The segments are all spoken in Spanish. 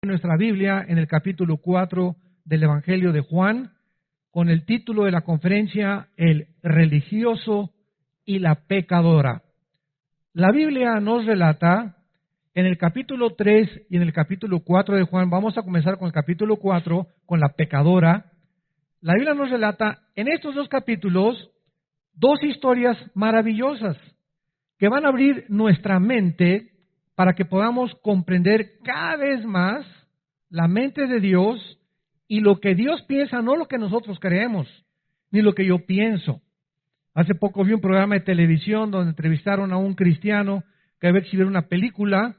Nuestra Biblia en el capítulo 4 del Evangelio de Juan, con el título de la conferencia, El religioso y la pecadora. La Biblia nos relata en el capítulo 3 y en el capítulo 4 de Juan, vamos a comenzar con el capítulo 4, con la pecadora. La Biblia nos relata en estos dos capítulos dos historias maravillosas que van a abrir nuestra mente para que podamos comprender cada vez más la mente de Dios y lo que Dios piensa, no lo que nosotros creemos, ni lo que yo pienso. Hace poco vi un programa de televisión donde entrevistaron a un cristiano que había exhibido una película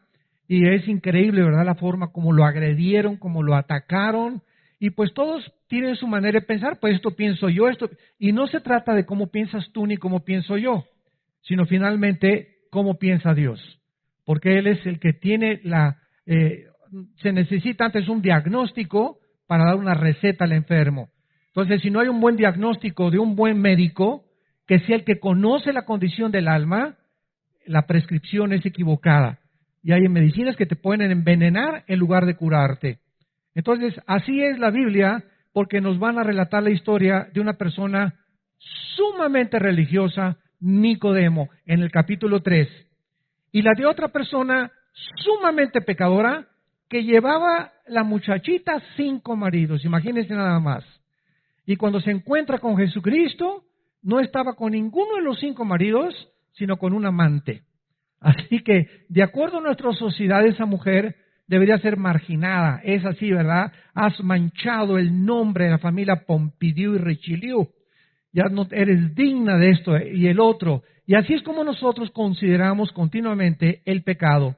y es increíble, ¿verdad?, la forma como lo agredieron, como lo atacaron, y pues todos tienen su manera de pensar, pues esto pienso yo, y no se trata de cómo piensas tú ni cómo pienso yo, sino finalmente cómo piensa Dios, porque Él es el que tiene se necesita antes un diagnóstico para dar una receta al enfermo. Entonces, si no hay un buen diagnóstico de un buen médico, que sea el que conoce la condición del alma, la prescripción es equivocada. Y hay medicinas que te pueden envenenar en lugar de curarte. Entonces, así es la Biblia, porque nos van a relatar la historia de una persona sumamente religiosa, Nicodemo, en el capítulo 3. Y la de otra persona sumamente pecadora, que llevaba la muchachita 5 maridos, imagínense nada más. Y cuando se encuentra con Jesucristo, no estaba con ninguno de los 5 maridos, sino con un amante. Así que, de acuerdo a nuestra sociedad, esa mujer debería ser marginada. Es así, ¿verdad? Has manchado el nombre de la familia Pompidou y Richelieu. Ya no eres digna de esto y el otro. Y así es como nosotros consideramos continuamente el pecado.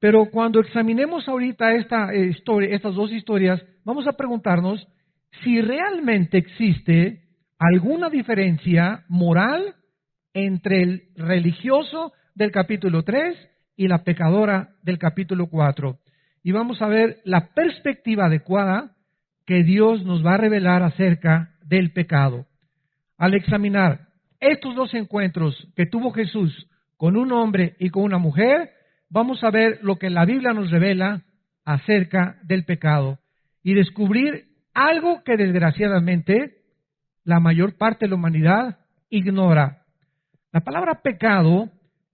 Pero cuando examinemos ahorita estas dos historias, vamos a preguntarnos si realmente existe alguna diferencia moral entre el religioso del capítulo 3 y la pecadora del capítulo 4. Y vamos a ver la perspectiva adecuada que Dios nos va a revelar acerca del pecado. Al examinar estos dos encuentros que tuvo Jesús con un hombre y con una mujer, vamos a ver lo que la Biblia nos revela acerca del pecado y descubrir algo que desgraciadamente la mayor parte de la humanidad ignora. La palabra pecado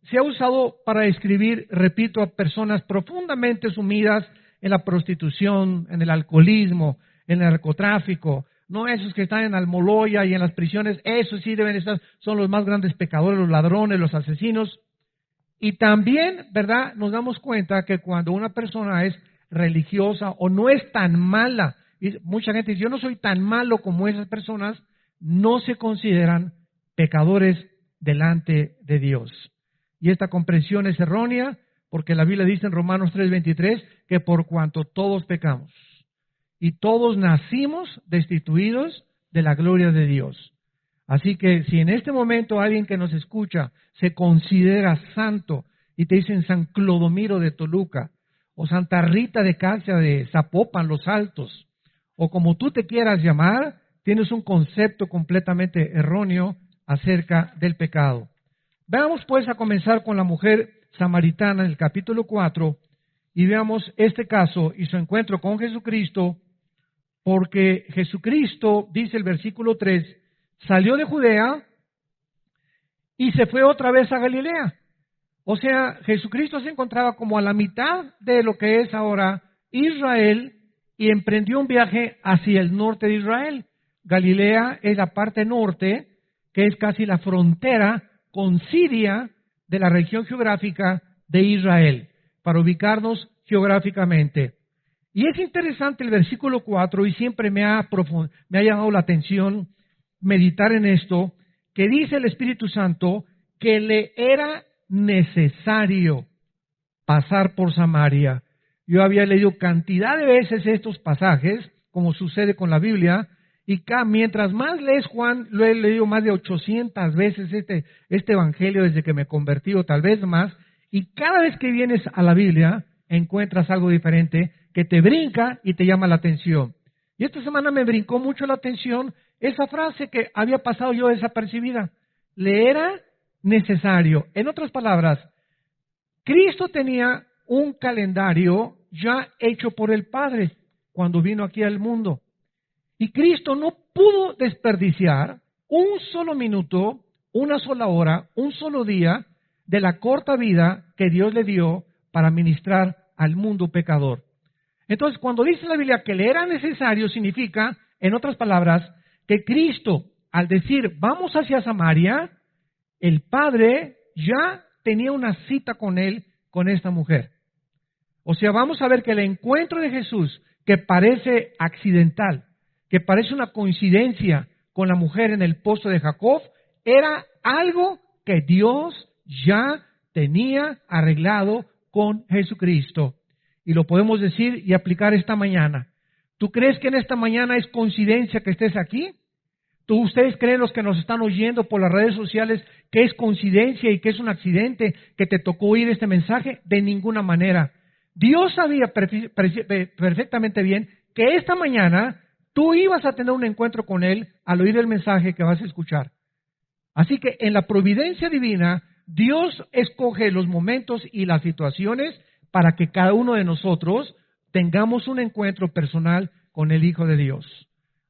se ha usado para describir, repito, a personas profundamente sumidas en la prostitución, en el alcoholismo, en el narcotráfico. No esos que están en Almoloya y en las prisiones, esos sí deben estar, son los más grandes pecadores, los ladrones, los asesinos. Y también, ¿verdad?, nos damos cuenta que cuando una persona es religiosa o no es tan mala, y mucha gente dice, yo no soy tan malo como esas personas, no se consideran pecadores delante de Dios. Y esta comprensión es errónea porque la Biblia dice en Romanos 3:23 que por cuanto todos pecamos y todos nacimos destituidos de la gloria de Dios. Así que si en este momento alguien que nos escucha se considera santo y te dicen San Clodomiro de Toluca o Santa Rita de Casia de Zapopan, Los Altos, o como tú te quieras llamar, tienes un concepto completamente erróneo acerca del pecado. Veamos pues a comenzar con la mujer samaritana en el capítulo 4 y veamos este caso y su encuentro con Jesucristo, porque Jesucristo, dice el versículo 3, salió de Judea y se fue otra vez a Galilea. O sea, Jesucristo se encontraba como a la mitad de lo que es ahora Israel y emprendió un viaje hacia el norte de Israel. Galilea es la parte norte, que es casi la frontera con Siria de la región geográfica de Israel, para ubicarnos geográficamente. Y es interesante el versículo 4 y siempre me ha llamado la atención meditar en esto, que dice el Espíritu Santo que le era necesario pasar por Samaria. Yo había leído cantidad de veces estos pasajes, como sucede con la Biblia, y mientras más lees Juan, lo he leído más de 800 veces este evangelio desde que me convertí, o tal vez más, y cada vez que vienes a la Biblia encuentras algo diferente que te brinca y te llama la atención. Y esta semana me brincó mucho la atención esa frase que había pasado yo desapercibida. Le era necesario. En otras palabras, Cristo tenía un calendario ya hecho por el Padre cuando vino aquí al mundo. Y Cristo no pudo desperdiciar un solo minuto, una sola hora, un solo día de la corta vida que Dios le dio para ministrar al mundo pecador. Entonces, cuando dice la Biblia que le era necesario, significa, en otras palabras, que Cristo, al decir vamos hacia Samaria, el Padre ya tenía una cita con él, con esta mujer. O sea, vamos a ver que el encuentro de Jesús, que parece accidental, que parece una coincidencia con la mujer en el pozo de Jacob, era algo que Dios ya tenía arreglado con Jesucristo. Y lo podemos decir y aplicar esta mañana. ¿Tú crees que en esta mañana es coincidencia que estés aquí? ¿Ustedes creen, los que nos están oyendo por las redes sociales, que es coincidencia y que es un accidente que te tocó oír este mensaje? De ninguna manera. Dios sabía perfectamente bien que esta mañana tú ibas a tener un encuentro con Él al oír el mensaje que vas a escuchar. Así que en la providencia divina, Dios escoge los momentos y las situaciones para que cada uno de nosotros tengamos un encuentro personal con el Hijo de Dios.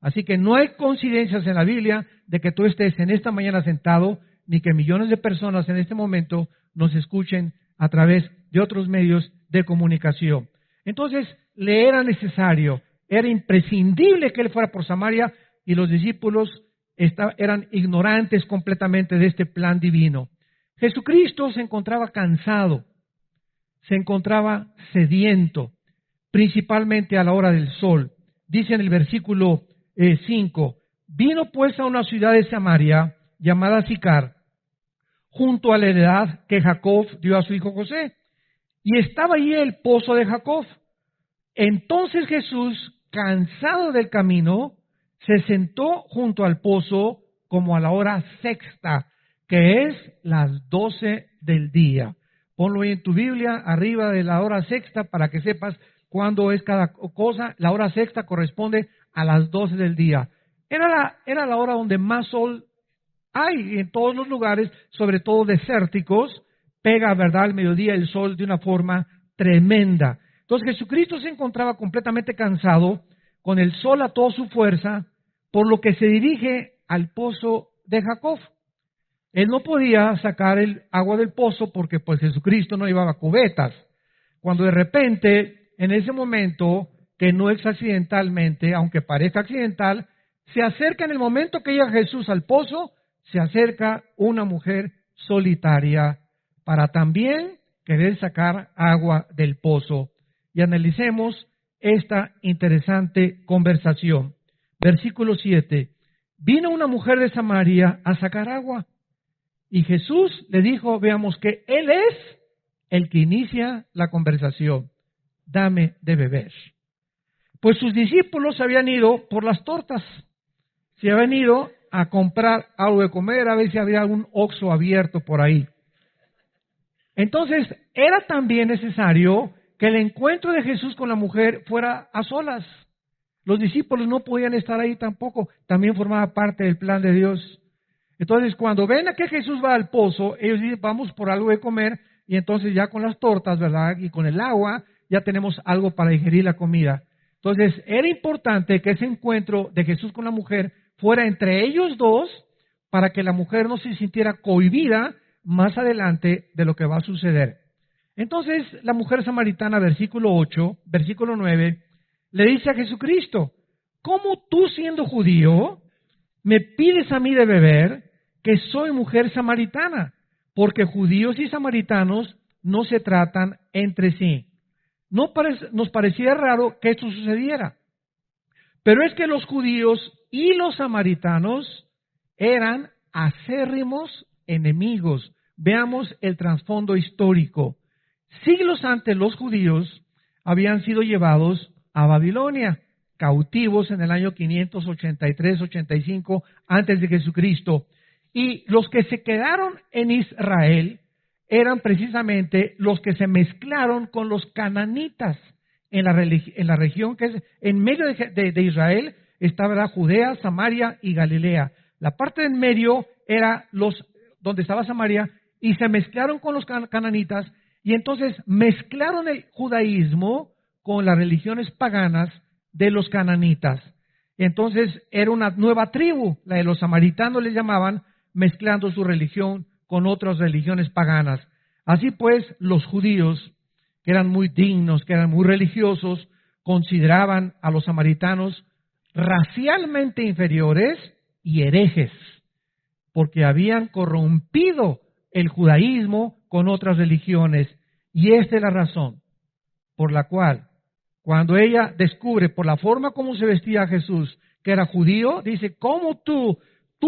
Así que no hay coincidencias en la Biblia de que tú estés en esta mañana sentado, ni que millones de personas en este momento nos escuchen a través de otros medios de comunicación. Entonces, le era necesario, era imprescindible que él fuera por Samaria, y los discípulos eran ignorantes completamente de este plan divino. Jesucristo se encontraba cansado, se encontraba sediento, principalmente a la hora del sol. Dice en el versículo 5, vino pues a una ciudad de Samaria llamada Sicar, junto a la heredad que Jacob dio a su hijo José, y estaba allí el pozo de Jacob. Entonces Jesús, cansado del camino, se sentó junto al pozo como a la hora sexta, que es las 12 del día. Ponlo ahí en tu Biblia, arriba de la hora sexta, para que sepas cuándo es cada cosa. La hora sexta corresponde a las 12 del día. Era la hora donde más sol hay en todos los lugares, sobre todo desérticos. Pega, ¿verdad?, al mediodía el sol de una forma tremenda. Entonces Jesucristo se encontraba completamente cansado, con el sol a toda su fuerza, por lo que se dirige al pozo de Jacob. Él no podía sacar el agua del pozo porque pues Jesucristo no llevaba cubetas. Cuando de repente, en ese momento, que no es accidentalmente, aunque parezca accidental, se acerca en el momento que llega Jesús al pozo, se acerca una mujer solitaria para también querer sacar agua del pozo. Y analicemos esta interesante conversación. Versículo 7. Vino una mujer de Samaria a sacar agua. Y Jesús le dijo, veamos que Él es el que inicia la conversación. Dame de beber. Pues sus discípulos habían ido por las tortas. Se habían ido a comprar algo de comer, a ver si había algún Oxxo abierto por ahí. Entonces, era también necesario que el encuentro de Jesús con la mujer fuera a solas. Los discípulos no podían estar ahí tampoco, también formaba parte del plan de Dios. Entonces, cuando ven a que Jesús va al pozo, ellos dicen, vamos por algo de comer, y entonces ya con las tortas, ¿verdad?, y con el agua, ya tenemos algo para digerir la comida. Entonces, era importante que ese encuentro de Jesús con la mujer fuera entre ellos dos, para que la mujer no se sintiera cohibida más adelante de lo que va a suceder. Entonces, la mujer samaritana, versículo 9, le dice a Jesucristo, ¿cómo tú, siendo judío, me pides a mí de beber, que soy mujer samaritana? Porque judíos y samaritanos no se tratan entre sí. Nos parecía raro que esto sucediera, pero es que los judíos y los samaritanos eran acérrimos enemigos. Veamos el trasfondo histórico. Siglos antes, los judíos habían sido llevados a Babilonia, cautivos en el año 583-85 antes de Jesucristo. Y los que se quedaron en Israel eran precisamente los que se mezclaron con los cananitas en la región que es en medio de Israel. Estaba Judea, Samaria y Galilea. La parte de en medio era donde estaba Samaria, y se mezclaron con los cananitas, y entonces mezclaron el judaísmo con las religiones paganas de los cananitas. Entonces era una nueva tribu, la de los samaritanos les llamaban, mezclando su religión con otras religiones paganas. Así pues, los judíos, que eran muy dignos, que eran muy religiosos, consideraban a los samaritanos racialmente inferiores y herejes, porque habían corrompido el judaísmo con otras religiones. Y esta es la razón por la cual, cuando ella descubre por la forma como se vestía Jesús, que era judío, dice, ¿cómo tú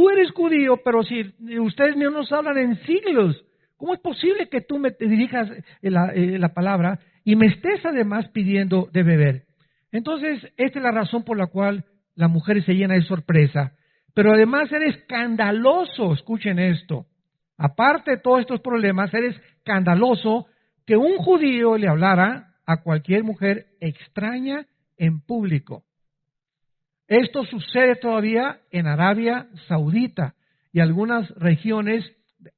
eres judío, pero si ustedes no nos hablan en siglos? ¿Cómo es posible que tú me te dirijas la palabra y me estés además pidiendo de beber? Entonces, esta es la razón por la cual la mujer se llena de sorpresa. Pero además era escandaloso, escuchen esto, aparte de todos estos problemas, era escandaloso que un judío le hablara a cualquier mujer extraña en público. Esto sucede todavía en Arabia Saudita y algunas regiones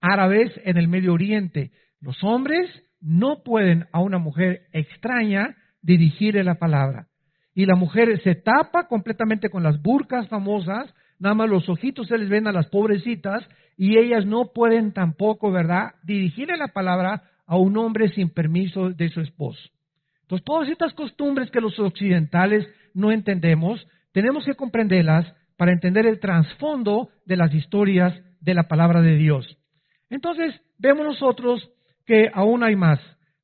árabes en el Medio Oriente. Los hombres no pueden a una mujer extraña dirigirle la palabra. Y la mujer se tapa completamente con las burkas famosas, nada más los ojitos se les ven a las pobrecitas y ellas no pueden tampoco, ¿verdad?, dirigirle la palabra a un hombre sin permiso de su esposo. Entonces, todas estas costumbres que los occidentales no entendemos, tenemos que comprenderlas para entender el trasfondo de las historias de la palabra de Dios. Entonces, vemos nosotros que aún hay más,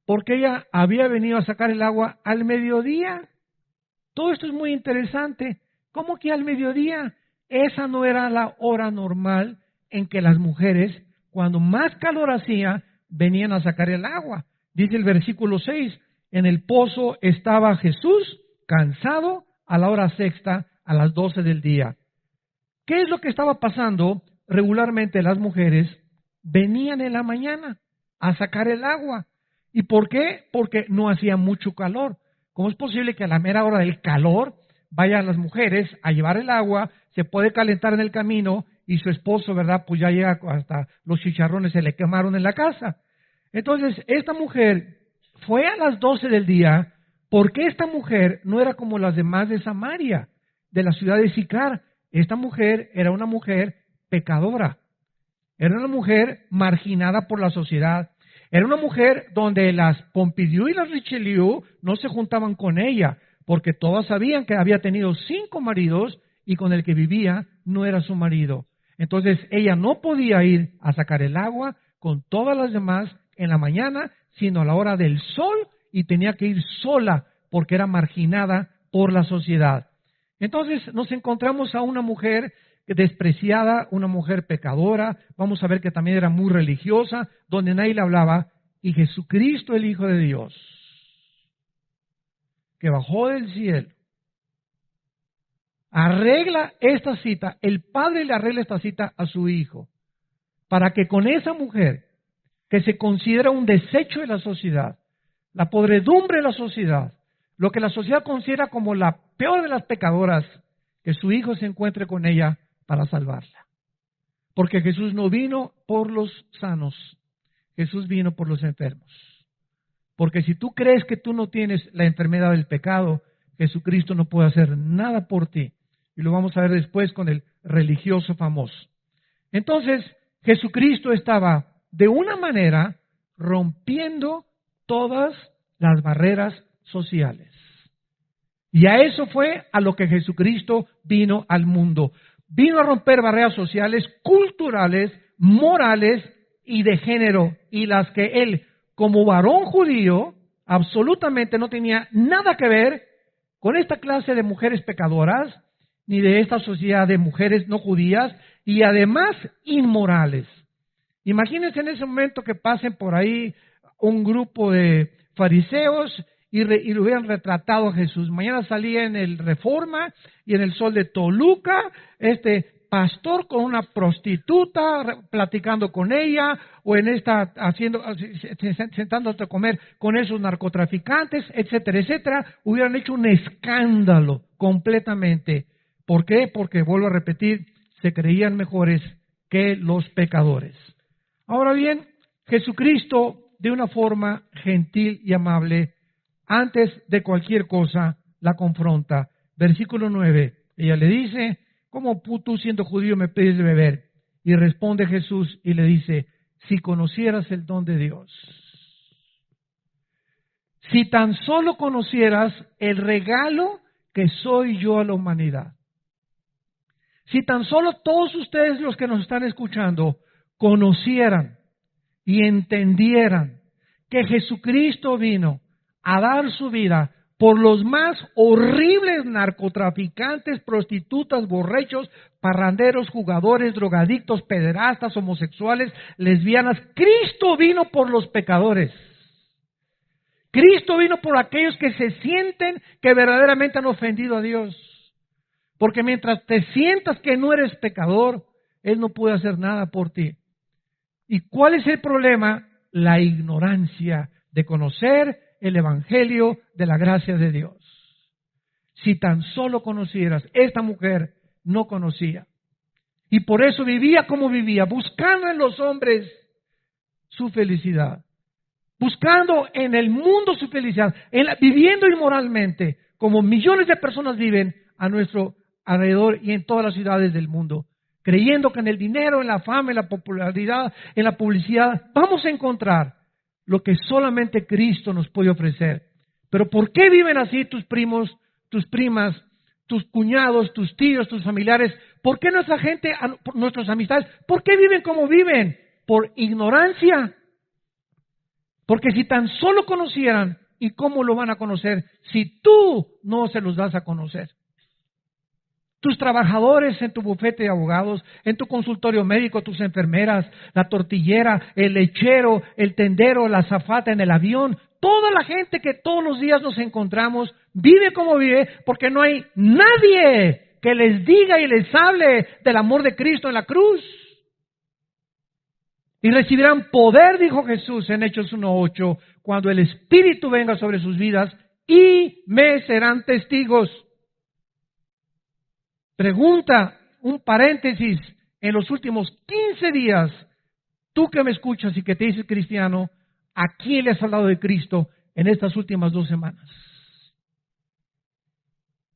porque ella había venido a sacar el agua al mediodía. Todo esto es muy interesante. ¿Cómo que al mediodía? Esa no era la hora normal en que las mujeres, cuando más calor hacía, venían a sacar el agua. Dice el versículo 6, en el pozo estaba Jesús cansado a la hora sexta, a las 12 del día. ¿Qué es lo que estaba pasando? Regularmente las mujeres venían en la mañana a sacar el agua. ¿Y por qué? Porque no hacía mucho calor. ¿Cómo es posible que a la mera hora del calor vayan las mujeres a llevar el agua, se puede calentar en el camino y su esposo, ¿verdad? Pues ya llega hasta los chicharrones se le quemaron en la casa. Entonces, esta mujer fue a las 12 del día porque esta mujer no era como las demás de Samaria, de la ciudad de Sicar. Esta mujer era una mujer pecadora. Era una mujer marginada por la sociedad. Era una mujer donde las Pompidou y las Richelieu no se juntaban con ella, porque todas sabían que había tenido 5 maridos y con el que vivía no era su marido. Entonces ella no podía ir a sacar el agua con todas las demás en la mañana, sino a la hora del sol, y tenía que ir sola porque era marginada por la sociedad. Entonces nos encontramos a una mujer despreciada, una mujer pecadora, vamos a ver que también era muy religiosa, donde nadie le hablaba, y Jesucristo, el Hijo de Dios, que bajó del cielo, arregla esta cita, el Padre le arregla esta cita a su Hijo, para que con esa mujer, que se considera un desecho de la sociedad, la podredumbre de la sociedad, lo que la sociedad considera como la peor de las pecadoras, que su Hijo se encuentre con ella para salvarla. Porque Jesús no vino por los sanos, Jesús vino por los enfermos. Porque si tú crees que tú no tienes la enfermedad del pecado, Jesucristo no puede hacer nada por ti. Y lo vamos a ver después con el religioso famoso. Entonces, Jesucristo estaba de una manera rompiendo todas las barreras sociales. Y a eso fue a lo que Jesucristo vino al mundo. Vino a romper barreras sociales, culturales, morales y de género, y las que él, como varón judío, absolutamente no tenía nada que ver con esta clase de mujeres pecadoras, ni de esta sociedad de mujeres no judías, y además inmorales. Imagínense en ese momento que pasen por ahí un grupo de fariseos y lo hubieran retratado a Jesús. Mañana salía en el Reforma y en el Sol de Toluca, pastor con una prostituta, platicando con ella, o en sentándote a comer con esos narcotraficantes, etcétera, etcétera. Hubieran hecho un escándalo completamente. ¿Por qué? Porque, vuelvo a repetir, se creían mejores que los pecadores. Ahora bien, Jesucristo, de una forma gentil y amable, antes de cualquier cosa la confronta. Versículo 9, ella le dice, ¿cómo tú siendo judío me pides de beber? Y responde Jesús y le dice, si conocieras el don de Dios, si tan solo conocieras el regalo que soy yo a la humanidad, si tan solo todos ustedes los que nos están escuchando conocieran y entendieran que Jesucristo vino a dar su vida por los más horribles narcotraficantes, prostitutas, borrachos, parranderos, jugadores, drogadictos, pederastas, homosexuales, lesbianas. Cristo vino por los pecadores. Cristo vino por aquellos que se sienten que verdaderamente han ofendido a Dios. Porque mientras te sientas que no eres pecador, Él no puede hacer nada por ti. ¿Y cuál es el problema? La ignorancia de conocer el Evangelio de la gracia de Dios. Si tan solo conocieras, esta mujer no conocía. Y por eso vivía como vivía, buscando en los hombres su felicidad. Buscando en el mundo su felicidad, viviendo inmoralmente, como millones de personas viven a nuestro alrededor y en todas las ciudades del mundo, creyendo que en el dinero, en la fama, en la popularidad, en la publicidad, vamos a encontrar lo que solamente Cristo nos puede ofrecer. Pero ¿por qué viven así tus primos, tus primas, tus cuñados, tus tíos, tus familiares? ¿Por qué nuestra gente, nuestras amistades, por qué viven como viven? Por ignorancia. Porque si tan solo conocieran, ¿y cómo lo van a conocer si tú no se los das a conocer? Tus trabajadores en tu bufete de abogados, en tu consultorio médico, tus enfermeras, la tortillera, el lechero, el tendero, la azafata en el avión, toda la gente que todos los días nos encontramos, vive como vive porque no hay nadie que les diga y les hable del amor de Cristo en la cruz. Y recibirán poder, dijo Jesús en Hechos 1:8, cuando el Espíritu venga sobre sus vidas y me serán testigos. Pregunta, un paréntesis, en los últimos 15 días, tú que me escuchas y que te dices cristiano, ¿a quién le has hablado de Cristo en estas últimas 2 semanas?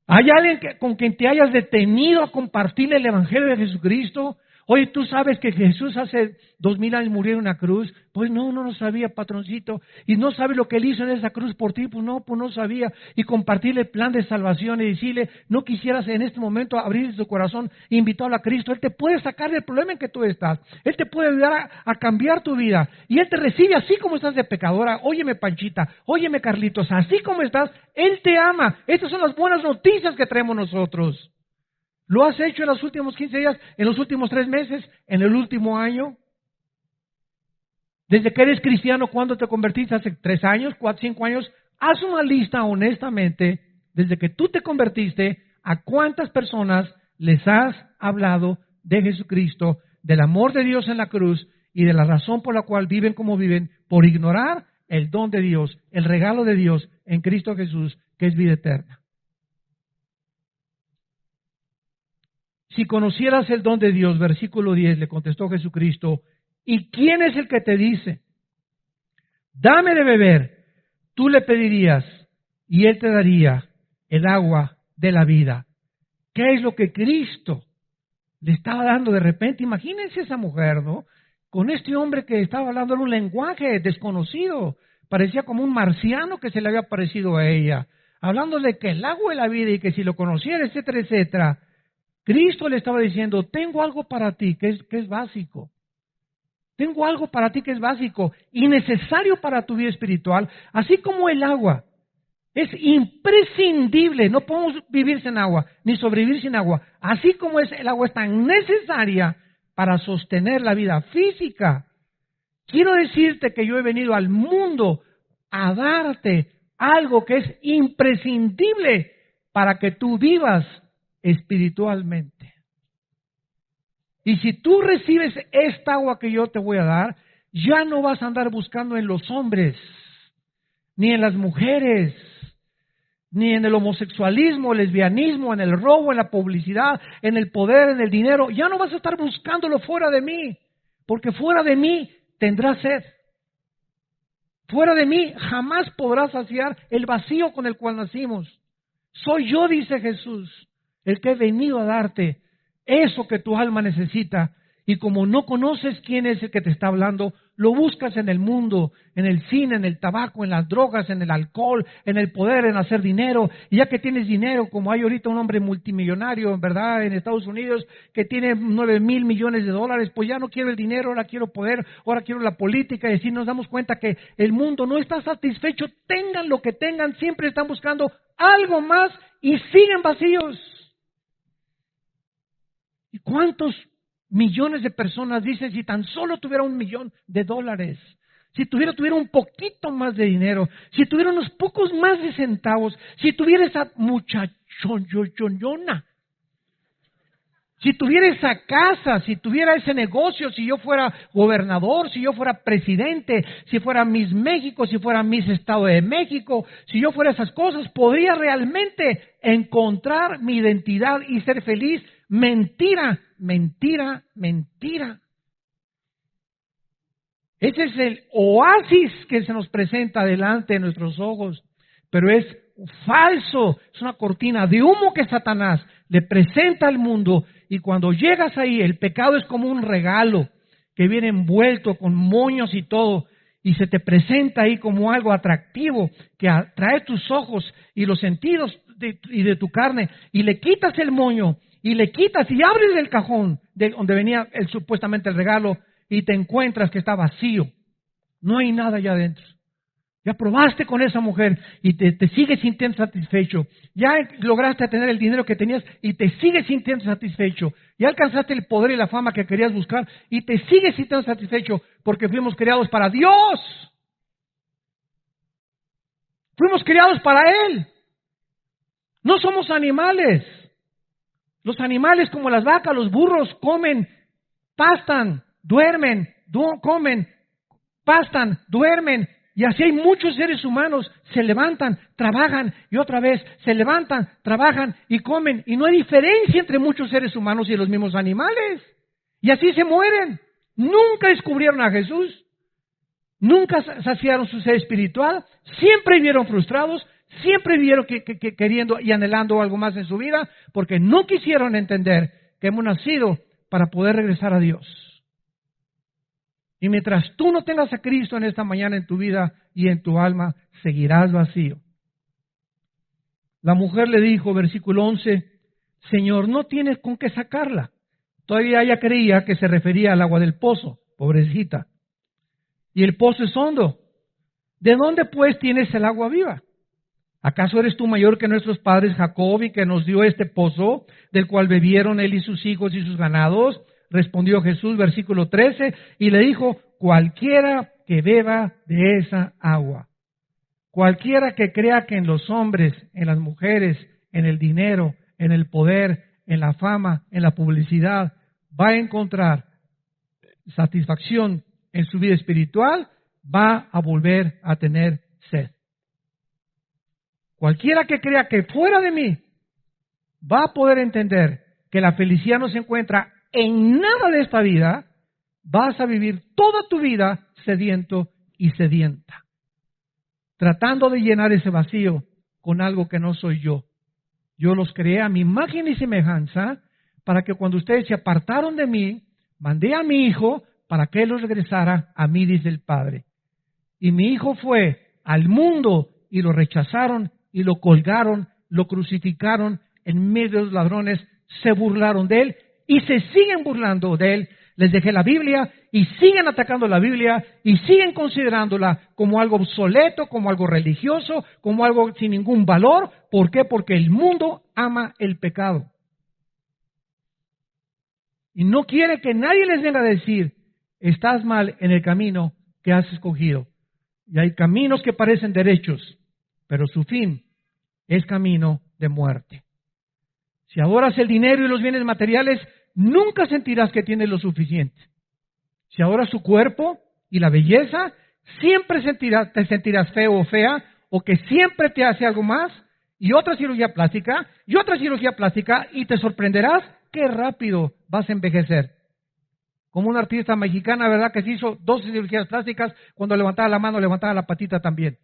¿Hay alguien con quien te hayas detenido a compartir el Evangelio de Jesucristo? Oye, ¿tú sabes que Jesús hace 2000 años murió en una cruz? Pues no lo sabía, patroncito. ¿Y no sabes lo que Él hizo en esa cruz por ti? Pues no sabía. Y compartirle el plan de salvación y decirle, no quisieras en este momento abrir tu corazón e invitarlo a Cristo. Él te puede sacar del problema en que tú estás. Él te puede ayudar a cambiar tu vida. Y Él te recibe así como estás de pecadora. Óyeme, Panchita, óyeme, Carlitos, así como estás, Él te ama. Estas son las buenas noticias que traemos nosotros. ¿Lo has hecho en los últimos 15 días, en los últimos 3 meses, en el último año? Desde que eres cristiano, ¿cuándo te convertiste? ¿Hace 3 años, 4, 5 años? Haz una lista honestamente, desde que tú te convertiste, a cuántas personas les has hablado de Jesucristo, del amor de Dios en la cruz y de la razón por la cual viven como viven, por ignorar el don de Dios, el regalo de Dios en Cristo Jesús, que es vida eterna. Si conocieras el don de Dios, versículo 10, le contestó Jesucristo, ¿y quién es el que te dice? Dame de beber. Tú le pedirías y Él te daría el agua de la vida. ¿Qué es lo que Cristo le estaba dando de repente? Imagínense esa mujer, ¿no? Con este hombre que estaba hablando en un lenguaje desconocido. Parecía como un marciano que se le había parecido a ella. Hablándole que el agua de la vida y que si lo conociera, etcétera, etcétera. Cristo le estaba diciendo, tengo algo para ti que es básico. Tengo algo para ti que es básico y necesario para tu vida espiritual, así como el agua. Es imprescindible, no podemos vivir sin agua, ni sobrevivir sin agua. Así como el agua es tan necesaria para sostener la vida física. Quiero decirte que yo he venido al mundo a darte algo que es imprescindible para que tú vivas espiritualmente. Y si tú recibes esta agua que yo te voy a dar, ya no vas a andar buscando en los hombres, ni en las mujeres, ni en el homosexualismo, el lesbianismo, en el robo, en la publicidad, en el poder, en el dinero. Ya no vas a estar buscándolo fuera de mí, porque fuera de mí tendrás sed. Fuera de mí jamás podrás saciar el vacío con el cual nacimos. Soy yo, dice Jesús, el que he venido a darte eso que tu alma necesita. Y como no conoces quién es el que te está hablando, lo buscas en el mundo, en el cine, en el tabaco, en las drogas, en el alcohol, en el poder, en hacer dinero. Y ya que tienes dinero, como hay ahorita un hombre multimillonario, en verdad, en Estados Unidos, que tiene 9,000 millones de dólares, pues ya no quiero el dinero, ahora quiero poder, ahora quiero la política. Y así nos damos cuenta que el mundo no está satisfecho, tengan lo que tengan, siempre están buscando algo más y siguen vacíos. ¿Y cuántos millones de personas dicen, si tan solo tuviera $1,000,000, si tuviera un poquito más de dinero, si tuviera unos pocos más de centavos, si tuviera esa muchachona, si tuviera esa casa, si tuviera ese negocio, si yo fuera gobernador, si yo fuera presidente, si fuera Miss México, si fuera Miss Estado de México, si yo fuera esas cosas, podría realmente encontrar mi identidad y ser feliz. Mentira, mentira, mentira. Ese es el oasis que se nos presenta delante de nuestros ojos, pero es falso, es una cortina de humo que Satanás le presenta al mundo, y cuando llegas ahí, el pecado es como un regalo que viene envuelto con moños y todo, y se te presenta ahí como algo atractivo que atrae tus ojos y los sentidos de tu carne, y le quitas el moño, y le quitas y abres el cajón de donde venía supuestamente el regalo, y te encuentras que está vacío. No hay nada allá adentro. Ya probaste con esa mujer y te sigues sintiendo satisfecho. Ya lograste tener el dinero que tenías y te sigues sintiendo satisfecho. Ya alcanzaste el poder y la fama que querías buscar y te sigues sintiendo satisfecho porque fuimos creados para Dios. Fuimos creados para Él. No somos animales. Los animales como las vacas, los burros comen, pastan, duermen, comen, pastan, duermen. Y así hay muchos seres humanos, se levantan, trabajan y otra vez se levantan, trabajan y comen. Y no hay diferencia entre muchos seres humanos y los mismos animales. Y así se mueren. Nunca descubrieron a Jesús. Nunca saciaron su ser espiritual. Siempre vivieron frustrados. Siempre vivieron queriendo y anhelando algo más en su vida, porque no quisieron entender que hemos nacido para poder regresar a Dios. Y mientras tú no tengas a Cristo en esta mañana en tu vida y en tu alma, seguirás vacío. La mujer le dijo, versículo 11, Señor, no tienes con qué sacarla. Todavía ella creía que se refería al agua del pozo, pobrecita. Y el pozo es hondo. ¿De dónde pues tienes el agua viva? ¿Acaso eres tú mayor que nuestros padres Jacob y que nos dio este pozo, del cual bebieron él y sus hijos y sus ganados? Respondió Jesús, versículo 13, y le dijo, cualquiera que beba de esa agua, cualquiera que crea que en los hombres, en las mujeres, en el dinero, en el poder, en la fama, en la publicidad, va a encontrar satisfacción en su vida espiritual, va a volver a tener sed. Cualquiera que crea que fuera de mí va a poder entender que la felicidad no se encuentra en nada de esta vida, vas a vivir toda tu vida sediento y sedienta, tratando de llenar ese vacío con algo que no soy yo. Yo los creé a mi imagen y semejanza para que cuando ustedes se apartaron de mí, mandé a mi hijo para que él los regresara a mí, dice el Padre. Y mi hijo fue al mundo y lo rechazaron y lo colgaron, lo crucificaron en medio de los ladrones, se burlaron de él y se siguen burlando de él. Les dejé la Biblia y siguen atacando la Biblia y siguen considerándola como algo obsoleto, como algo religioso, como algo sin ningún valor. ¿Por qué? Porque el mundo ama el pecado. Y no quiere que nadie les venga a decir, estás mal en el camino que has escogido. Y hay caminos que parecen derechos, pero su fin es camino de muerte. Si adoras el dinero y los bienes materiales, nunca sentirás que tienes lo suficiente. Si adoras tu cuerpo y la belleza, siempre te sentirás feo o fea, o que siempre te hace algo más, y otra cirugía plástica, y te sorprenderás qué rápido vas a envejecer. Como una artista mexicana, ¿verdad? Que se hizo 12 cirugías plásticas, cuando levantaba la mano, levantaba la patita también.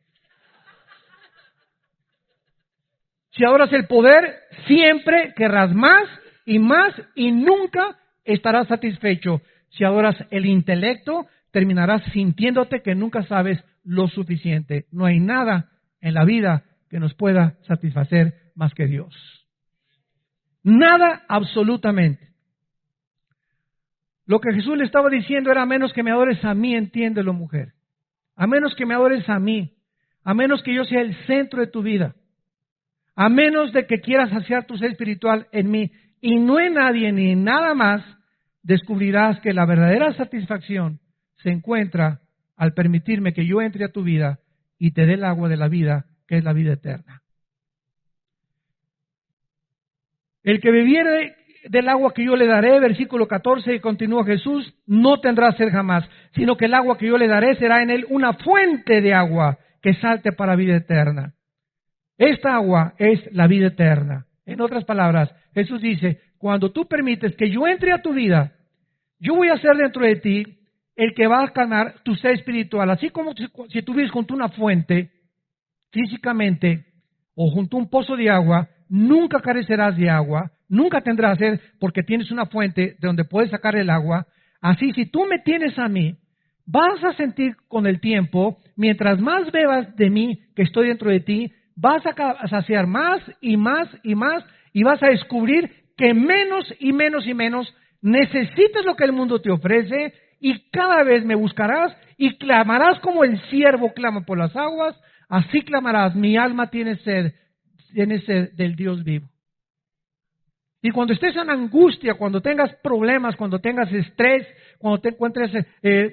Si adoras el poder, siempre querrás más y nunca estarás satisfecho. Si adoras el intelecto, terminarás sintiéndote que nunca sabes lo suficiente. No hay nada en la vida que nos pueda satisfacer más que Dios. Nada absolutamente. Lo que Jesús le estaba diciendo era: a menos que me adores a mí, entiéndelo, mujer. A menos que me adores a mí, a menos que yo sea el centro de tu vida, a menos de que quieras saciar tu ser espiritual en mí y no en nadie ni en nada más, descubrirás que la verdadera satisfacción se encuentra al permitirme que yo entre a tu vida y te dé el agua de la vida, que es la vida eterna. El que bebiere del agua que yo le daré, versículo 14, y continúa Jesús, no tendrá sed jamás, sino que el agua que yo le daré será en él una fuente de agua que salte para vida eterna. Esta agua es la vida eterna. En otras palabras, Jesús dice: cuando tú permites que yo entre a tu vida, yo voy a ser dentro de ti el que va a calmar tu ser espiritual. Así como si tú vives junto a una fuente, físicamente, o junto a un pozo de agua, nunca carecerás de agua, nunca tendrás sed porque tienes una fuente de donde puedes sacar el agua. Así, si tú me tienes a mí, vas a sentir con el tiempo, mientras más bebas de mí que estoy dentro de ti, vas a saciar más y más y más, y vas a descubrir que menos y menos y menos necesitas lo que el mundo te ofrece, y cada vez me buscarás y clamarás como el siervo clama por las aguas. Así clamarás: mi alma tiene sed del Dios vivo. Y cuando estés en angustia, cuando tengas problemas, cuando tengas estrés, cuando te encuentres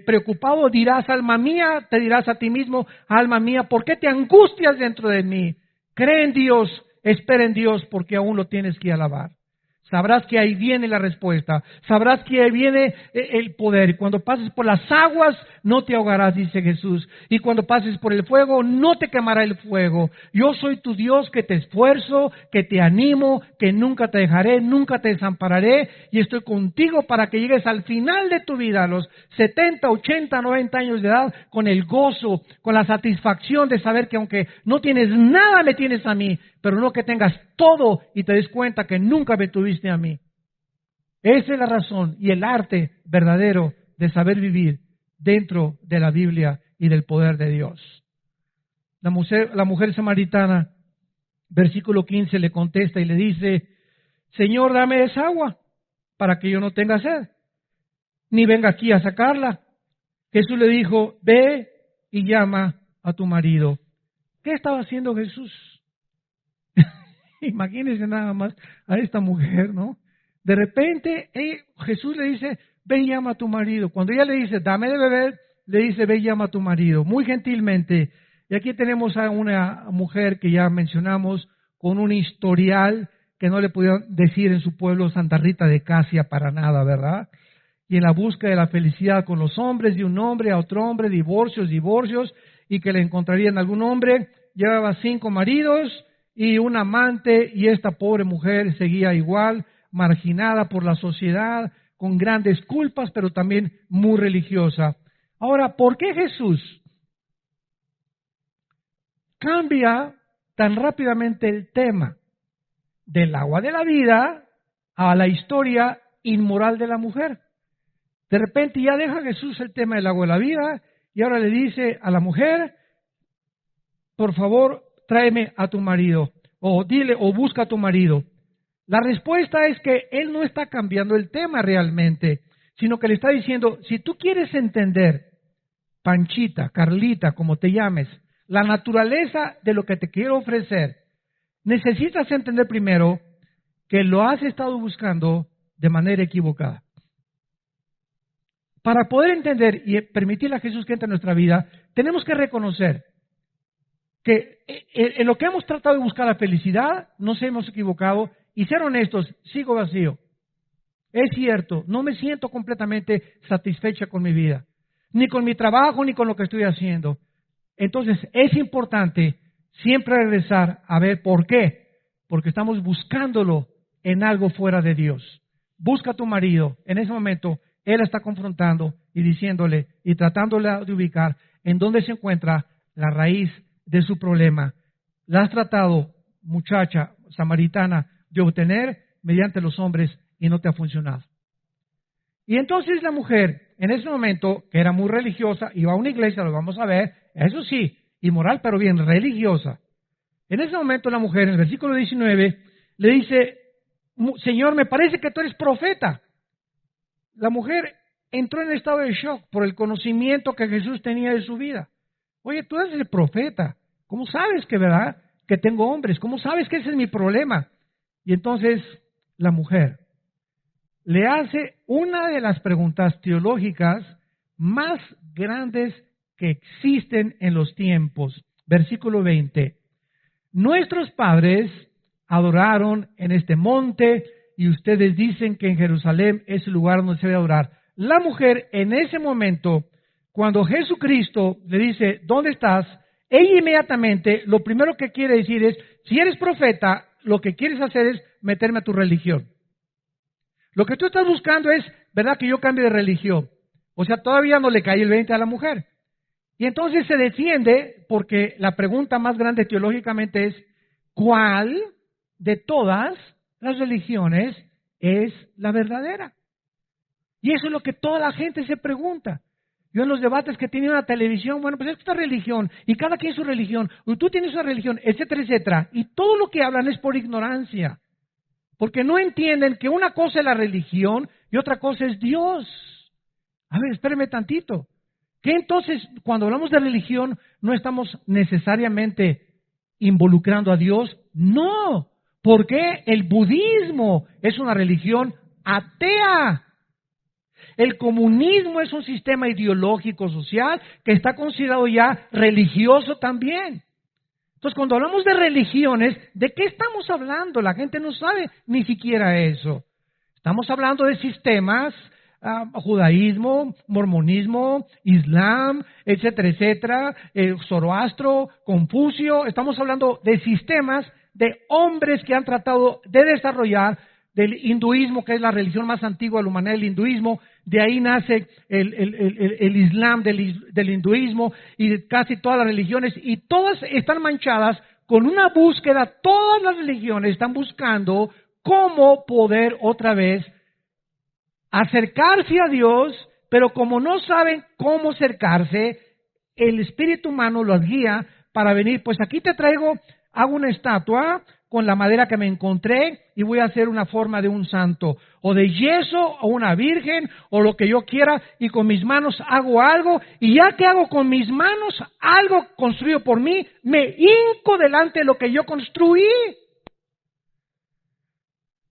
preocupado, dirás: alma mía, te dirás a ti mismo: alma mía, ¿por qué te angustias dentro de mí? Cree en Dios, espera en Dios, porque aún lo tienes que alabar. Sabrás que ahí viene la respuesta, sabrás que ahí viene el poder. Y cuando pases por las aguas, no te ahogarás, dice Jesús. Y cuando pases por el fuego, no te quemará el fuego. Yo soy tu Dios, que te esfuerzo, que te animo, que nunca te dejaré, nunca te desampararé. Y estoy contigo para que llegues al final de tu vida, a los 70, 80, 90 años de edad, con el gozo, con la satisfacción de saber que aunque no tienes nada, me tienes a mí. Pero no que tengas todo y te des cuenta que nunca me tuviste a mí. Esa es la razón y el arte verdadero de saber vivir dentro de la Biblia y del poder de Dios. La mujer samaritana, versículo 15, le contesta y le dice: Señor, dame esa agua para que yo no tenga sed, ni venga aquí a sacarla. Jesús le dijo: ve y llama a tu marido. ¿Qué estaba haciendo Jesús? Imagínense nada más a esta mujer, ¿no? De repente Jesús le dice: ve y llama a tu marido. Cuando ella le dice: dame de beber, le dice: ve y llama a tu marido. Muy gentilmente. Y aquí tenemos a una mujer que ya mencionamos, con un historial que no le pudieron decir en su pueblo Santa Rita de Casia para nada, ¿verdad? Y en la búsqueda de la felicidad con los hombres, de un hombre a otro hombre, divorcios, y que le encontrarían algún hombre. Llevaba 5 maridos y un amante, y esta pobre mujer seguía igual, marginada por la sociedad, con grandes culpas, pero también muy religiosa. Ahora, ¿por qué Jesús cambia tan rápidamente el tema del agua de la vida a la historia inmoral de la mujer? De repente ya deja Jesús el tema del agua de la vida y ahora le dice a la mujer: por favor, tráeme a tu marido, o dile, o busca a tu marido. La respuesta es que él no está cambiando el tema realmente, sino que le está diciendo: si tú quieres entender, Panchita, Carlita, como te llames, la naturaleza de lo que te quiero ofrecer, necesitas entender primero que lo has estado buscando de manera equivocada. Para poder entender y permitirle a Jesús que entre en nuestra vida, tenemos que reconocer que en lo que hemos tratado de buscar la felicidad, nos hemos equivocado, y ser honestos, sigo vacío. Es cierto, no me siento completamente satisfecha con mi vida, ni con mi trabajo, ni con lo que estoy haciendo. Entonces, es importante siempre regresar a ver por qué. Porque estamos buscándolo en algo fuera de Dios. Busca a tu marido. En ese momento, Él la está confrontando y diciéndole y tratándola de ubicar en dónde se encuentra la raíz de su problema. La has tratado, muchacha samaritana, de obtener mediante los hombres y no te ha funcionado. Y entonces la mujer, en ese momento, que era muy religiosa, iba a una iglesia, lo vamos a ver, eso sí, inmoral, pero bien religiosa. En ese momento la mujer, en el versículo 19, le dice, Señor, me parece que tú eres profeta. La mujer entró en estado de shock por el conocimiento que Jesús tenía de su vida. Oye, tú eres el profeta. ¿Cómo sabes que, verdad, que tengo hombres? ¿Cómo sabes que ese es mi problema? Y entonces la mujer le hace una de las preguntas teológicas más grandes que existen en los tiempos. Versículo 20. Nuestros padres adoraron en este monte y ustedes dicen que en Jerusalén es el lugar donde se debe adorar. La mujer en ese momento, cuando Jesucristo le dice, ¿dónde estás? Ella inmediatamente lo primero que quiere decir es, si eres profeta, lo que quieres hacer es meterme a tu religión. Lo que tú estás buscando es, ¿verdad?, que yo cambie de religión. O sea, todavía no le cae el 20 a la mujer. Y entonces se defiende porque la pregunta más grande teológicamente es, ¿cuál de todas las religiones es la verdadera? Y eso es lo que toda la gente se pregunta. Yo en los debates que tenía en la televisión, bueno, pues esta religión, y cada quien su religión, y tú tienes una religión, etcétera, etcétera. Y todo lo que hablan es por ignorancia. Porque no entienden que una cosa es la religión y otra cosa es Dios. A ver, espéreme tantito. ¿Qué entonces, cuando hablamos de religión, no estamos necesariamente involucrando a Dios? No, porque el budismo es una religión atea. El comunismo es un sistema ideológico social que está considerado ya religioso también. Entonces, cuando hablamos de religiones, ¿de qué estamos hablando? La gente no sabe ni siquiera eso. Estamos hablando de sistemas, judaísmo, mormonismo, islam, etcétera, etcétera, Zoroastro, Confucio. Estamos hablando de sistemas de hombres que han tratado de desarrollar del hinduismo, que es la religión más antigua de la humanidad, el hinduismo. De ahí nace el islam del hinduismo y de casi todas las religiones, y todas están manchadas con una búsqueda. Todas las religiones están buscando cómo poder otra vez acercarse a Dios, pero como no saben cómo acercarse, el espíritu humano los guía para venir. Pues aquí te traigo, hago una estatua con la madera que me encontré y voy a hacer una forma de un santo, o de yeso, o una virgen, o lo que yo quiera, y con mis manos hago algo, y ya que hago con mis manos algo construido por mí, me hinco delante de lo que yo construí.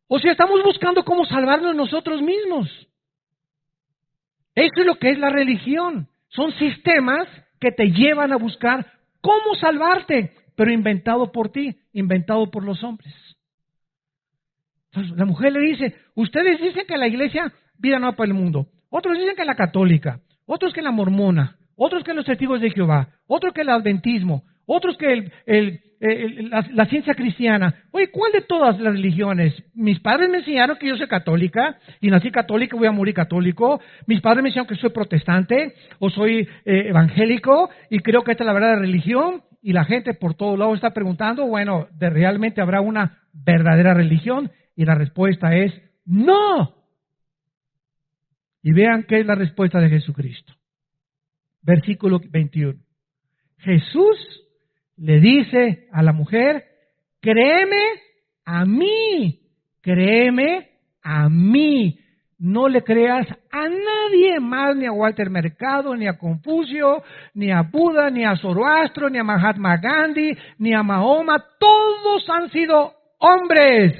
O sea, estamos buscando cómo salvarnos nosotros mismos. Eso es lo que es la religión. Son sistemas que te llevan a buscar cómo salvarte, pero inventado por ti, inventado por los hombres. Entonces, la mujer le dice, ustedes dicen que la iglesia, vida nueva para el mundo. Otros dicen que la católica, otros que la mormona, otros que los testigos de Jehová, otros que el adventismo, otros que la ciencia cristiana. Oye, ¿cuál de todas las religiones? Mis padres me enseñaron que yo soy católica y nací católica, voy a morir católico. Mis padres me enseñaron que soy protestante o soy evangélico y creo que esta es la verdadera religión. Y la gente por todos lados está preguntando, bueno, ¿realmente habrá una verdadera religión? Y la respuesta es no. Y vean qué es la respuesta de Jesucristo. Versículo 21. Jesús le dice a la mujer, créeme a mí, créeme a mí. No le creas a nadie más, ni a Walter Mercado, ni a Confucio, ni a Buda, ni a Zoroastro, ni a Mahatma Gandhi, ni a Mahoma. Todos han sido hombres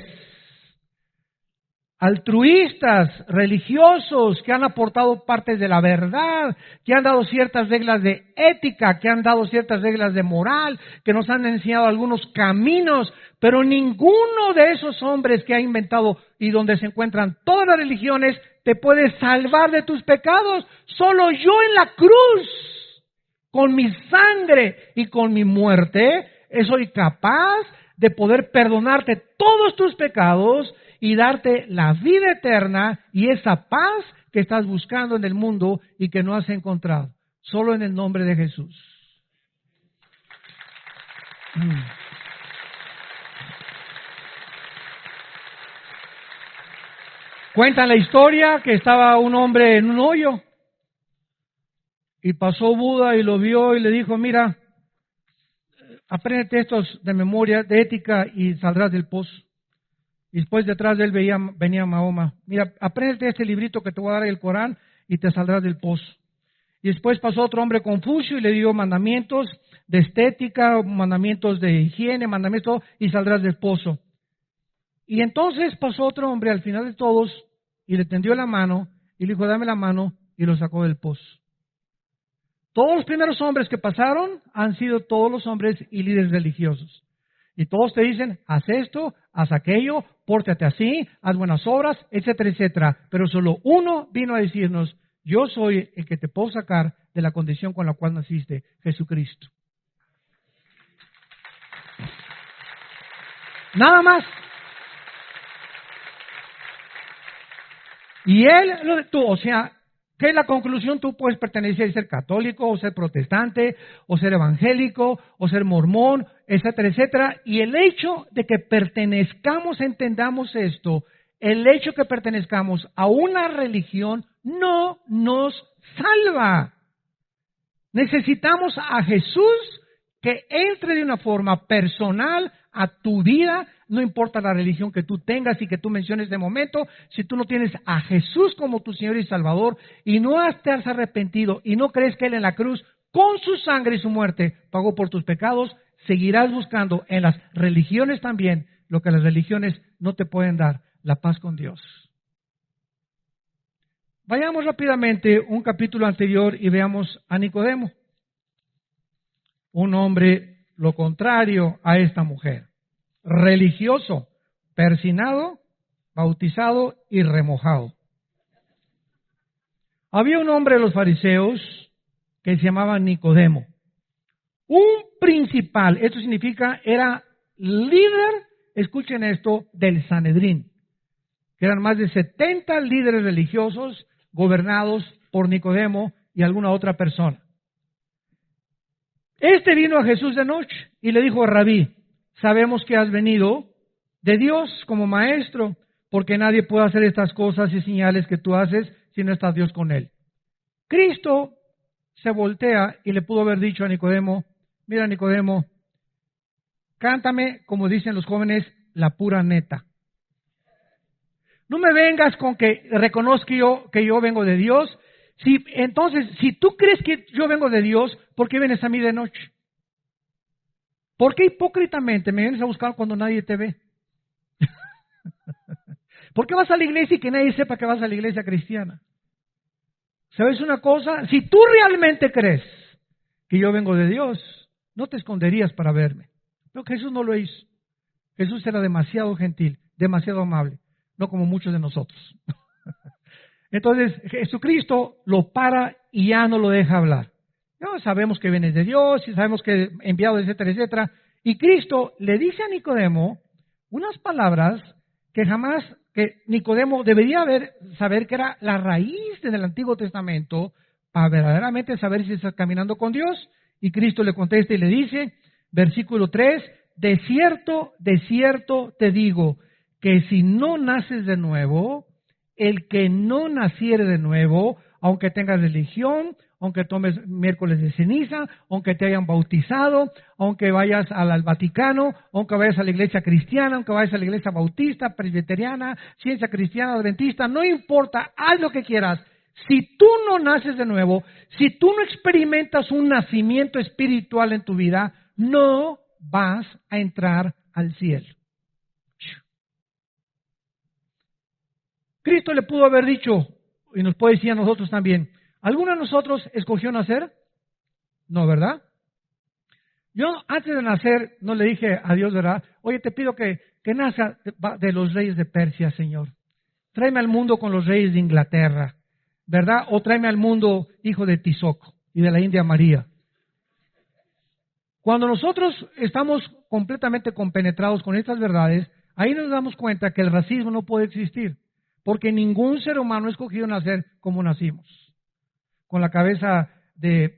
altruistas, religiosos, que han aportado partes de la verdad, que han dado ciertas reglas de ética, que han dado ciertas reglas de moral, que nos han enseñado algunos caminos, pero ninguno de esos hombres que ha inventado y donde se encuentran todas las religiones te puede salvar de tus pecados. Solo yo en la cruz, con mi sangre y con mi muerte, soy capaz de poder perdonarte todos tus pecados y darte la vida eterna y esa paz que estás buscando en el mundo y que no has encontrado. Solo en el nombre de Jesús. Cuentan la historia que estaba un hombre en un hoyo y pasó Buda y lo vio y le dijo, mira, apréndete estos de memoria, de ética y saldrás del pozo. Y después detrás de él venía Mahoma. Mira, apréndete este librito que te voy a dar el Corán y te saldrás del pozo. Y después pasó otro hombre Confucio y le dio mandamientos de estética, mandamientos de higiene, mandamientos y saldrás del pozo. Y entonces pasó otro hombre al final de todos y le tendió la mano y le dijo, dame la mano y lo sacó del pozo. Todos los primeros hombres que pasaron han sido todos los hombres y líderes religiosos. Y todos te dicen, haz esto, haz aquello, pórtate así, haz buenas obras, etcétera, etcétera. Pero solo uno vino a decirnos, yo soy el que te puedo sacar de la condición con la cual naciste, Jesucristo. Nada más. Y él, tú, o sea, ¿qué es la conclusión? Tú puedes pertenecer a ser católico, o ser protestante, o ser evangélico, o ser mormón, etcétera, etcétera. Y el hecho de que pertenezcamos, entendamos esto, el hecho de que pertenezcamos a una religión no nos salva. Necesitamos a Jesús que entre de una forma personal a tu vida, no importa la religión que tú tengas y que tú menciones de momento, si tú no tienes a Jesús como tu Señor y Salvador y no te has arrepentido y no crees que Él en la cruz, con su sangre y su muerte, pagó por tus pecados, seguirás buscando en las religiones también lo que las religiones no te pueden dar, la paz con Dios. Vayamos rápidamente un capítulo anterior y veamos a Nicodemo, un hombre lo contrario a esta mujer, religioso, persinado, bautizado y remojado. Había un hombre de los fariseos que se llamaba Nicodemo, un principal, esto significa era líder, escuchen esto, del Sanedrín, que eran más de 70 líderes religiosos gobernados por Nicodemo y alguna otra persona. Este vino a Jesús de noche y le dijo, Rabí, sabemos que has venido de Dios como maestro, porque nadie puede hacer estas cosas y señales que tú haces si no está Dios con él. Cristo se voltea y le pudo haber dicho a Nicodemo, mira Nicodemo, cántame, como dicen los jóvenes, la pura neta. No me vengas con que reconozca que yo vengo de Dios. Entonces, si tú crees que yo vengo de Dios, ¿por qué vienes a mí de noche? ¿Por qué hipócritamente me vienes a buscar cuando nadie te ve? ¿Por qué vas a la iglesia y que nadie sepa que vas a la iglesia cristiana? ¿Sabes una cosa? Si tú realmente crees que yo vengo de Dios, no te esconderías para verme. Pero Jesús no lo hizo. Jesús era demasiado gentil, demasiado amable, no como muchos de nosotros. Entonces Jesucristo lo para y ya no lo deja hablar. Ya sabemos que viene de Dios y sabemos que enviado, etcétera, etcétera. Y Cristo le dice a Nicodemo unas palabras que jamás, que Nicodemo debería saber que era la raíz del Antiguo Testamento para verdaderamente saber si está caminando con Dios. Y Cristo le contesta y le dice, versículo 3, de cierto te digo, que si no naces de nuevo, el que no naciere de nuevo, aunque tengas religión, aunque tomes miércoles de ceniza, aunque te hayan bautizado, aunque vayas al Vaticano, aunque vayas a la iglesia cristiana, aunque vayas a la iglesia bautista, presbiteriana, ciencia cristiana, adventista, no importa, haz lo que quieras. Si tú no naces de nuevo, si tú no experimentas un nacimiento espiritual en tu vida, no vas a entrar al cielo. Cristo le pudo haber dicho, y nos puede decir a nosotros también, ¿alguno de nosotros escogió nacer? No, ¿verdad? Yo antes de nacer no le dije a Dios, ¿verdad? Oye, te pido que nazca de los reyes de Persia, Señor. Tráeme al mundo con los reyes de Inglaterra, ¿verdad? O tráeme al mundo hijo de Tizoc y de la India María. Cuando nosotros estamos completamente compenetrados con estas verdades, Ahí nos damos cuenta que el racismo no puede existir, porque ningún ser humano ha escogido nacer como nacimos, con la cabeza de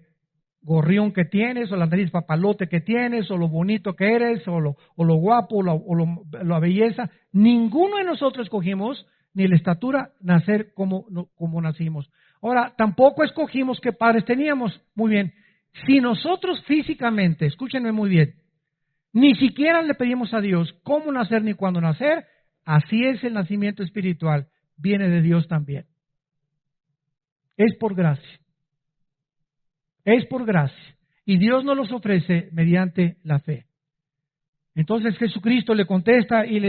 gorrión que tienes, o la nariz papalote que tienes, o lo bonito que eres, o lo guapo, la belleza. Ninguno de nosotros escogimos, ni la estatura, nacer como nacimos. Ahora, tampoco escogimos qué padres teníamos. Muy bien. Si nosotros físicamente, escúchenme muy bien, ni siquiera le pedimos a Dios cómo nacer ni cuándo nacer, así es el nacimiento espiritual. Viene de Dios también. Es por gracia. Es por gracia. Y Dios nos los ofrece mediante la fe. Entonces Jesucristo le contesta y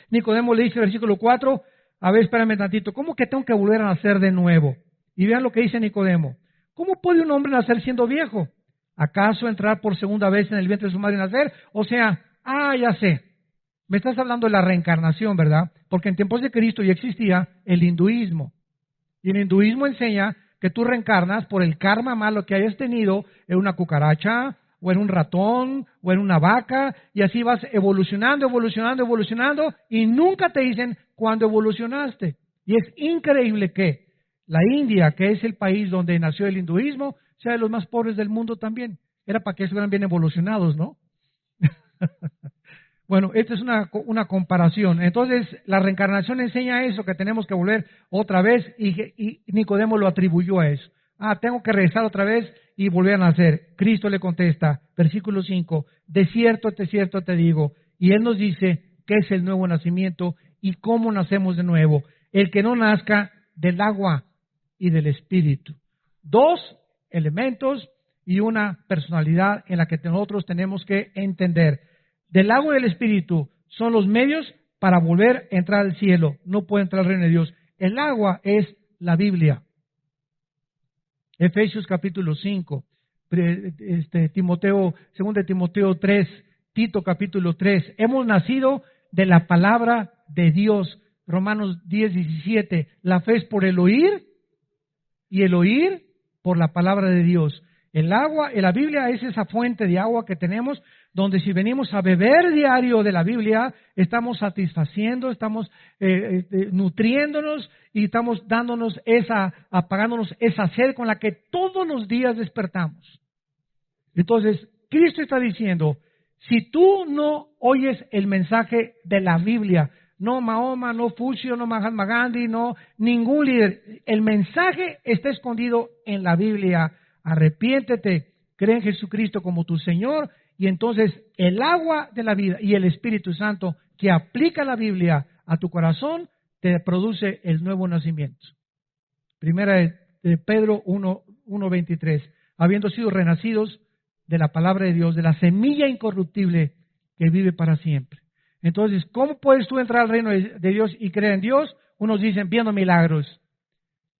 Nicodemo le dice, versículo 4, a ver, espérame tantito, ¿cómo que tengo que volver a nacer de nuevo? Y vean lo que dice Nicodemo. ¿Cómo puede un hombre nacer siendo viejo? ¿Acaso entrar por segunda vez en el vientre de su madre y nacer? O sea, ya sé. Me estás hablando de la reencarnación, ¿verdad? Porque en tiempos de Cristo ya existía el hinduismo. Y el hinduismo enseña que tú reencarnas por el karma malo que hayas tenido en una cucaracha, o en un ratón, o en una vaca, y así vas evolucionando, y nunca te dicen cuándo evolucionaste. Y es increíble que la India, que es el país donde nació el hinduismo, sea de los más pobres del mundo también. Era para que estuvieran bien evolucionados, ¿no? Bueno, esta es una comparación. Entonces, la reencarnación enseña eso, que tenemos que volver otra vez, y Nicodemo lo atribuyó a eso. Tengo que regresar otra vez y volver a nacer. Cristo le contesta, versículo 5, de cierto te digo. Y Él nos dice qué es el nuevo nacimiento y cómo nacemos de nuevo. El que no nazca del agua y del Espíritu. Dos elementos y una personalidad en la que nosotros tenemos que entender. Del agua y del Espíritu son los medios para volver a entrar al cielo. No puede entrar al reino de Dios. El agua es la Biblia. Efesios capítulo 5, Timoteo, 2 Timoteo 3, Tito capítulo 3. Hemos nacido de la palabra de Dios. Romanos 10, 17. La fe es por el oír y el oír por la palabra de Dios. El agua, la Biblia es esa fuente de agua que tenemos, donde si venimos a beber diario de la Biblia, estamos satisfaciendo, estamos nutriéndonos y estamos apagándonos esa sed con la que todos los días despertamos. Entonces, Cristo está diciendo, si tú no oyes el mensaje de la Biblia, no Mahoma, no Fucio, no Mahatma Gandhi, no ningún líder, el mensaje está escondido en la Biblia. Arrepiéntete, cree en Jesucristo como tu Señor, y entonces el agua de la vida y el Espíritu Santo que aplica la Biblia a tu corazón te produce el nuevo nacimiento. Primera de Pedro 1:23, habiendo sido renacidos de la palabra de Dios, de la semilla incorruptible que vive para siempre. Entonces, ¿cómo puedes tú entrar al reino de Dios y creer en Dios? Unos dicen viendo milagros.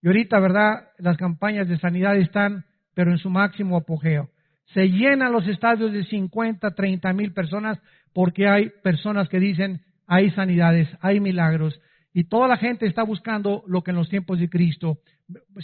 Y ahorita, ¿verdad? Las campañas de sanidad están pero en su máximo apogeo. Se llenan los estadios de 50, 30 mil personas porque hay personas que dicen hay sanidades, hay milagros, y toda la gente está buscando lo que en los tiempos de Cristo.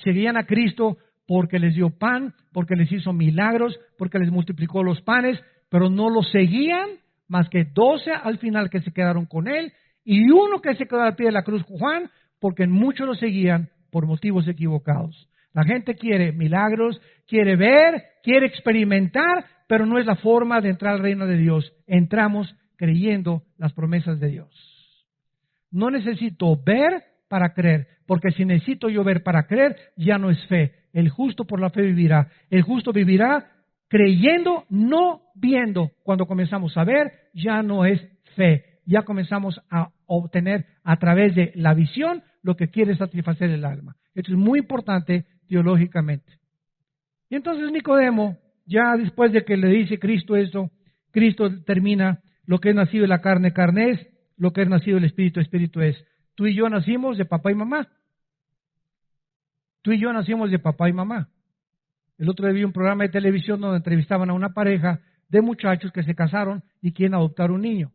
Seguían a Cristo porque les dio pan, porque les hizo milagros, porque les multiplicó los panes, pero no lo seguían más que 12 al final que se quedaron con él, y uno que se quedó al pie de la cruz, Juan, porque muchos lo seguían por motivos equivocados. La gente quiere milagros, quiere ver, quiere experimentar, pero no es la forma de entrar al reino de Dios. Entramos creyendo las promesas de Dios. No necesito ver para creer, porque si necesito yo ver para creer, ya no es fe. El justo por la fe vivirá. El justo vivirá creyendo, no viendo. Cuando comenzamos a ver, ya no es fe. Ya comenzamos a obtener a través de la visión lo que quiere satisfacer el alma. Esto es muy importante teológicamente. Y entonces Nicodemo, ya después de que le dice Cristo esto, Cristo termina: lo que es nacido de la carne, carne es; lo que es nacido del Espíritu, Espíritu es. Tú y yo nacimos de papá y mamá. Tú y yo nacimos de papá y mamá. El otro día vi un programa de televisión donde entrevistaban a una pareja de muchachos que se casaron y quieren adoptar un niño.